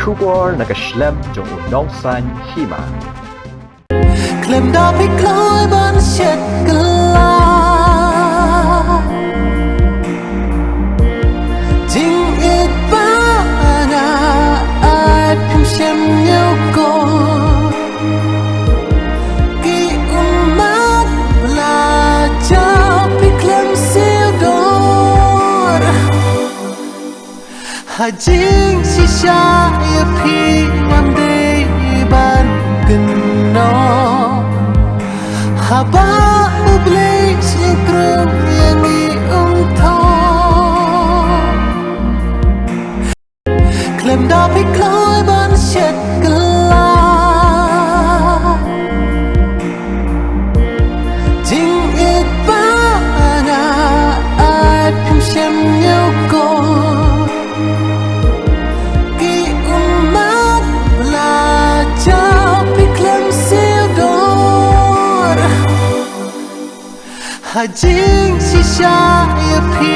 sugar na ka shlem jong u nong san hima Klem da pi kloi ban shet gala Jing it ba na ai pim shem nhau ko Ki umat la cha pi klem siêu dor Ha jing si sha ya pi nam de ban gần nó Haba ublis yung krum yang iungto Klem da pi kloi ban shet gala Jing it ba na ai pim shem nhau ko Ki umat la cha pi klem siêu dor Ha jing si sha ya pi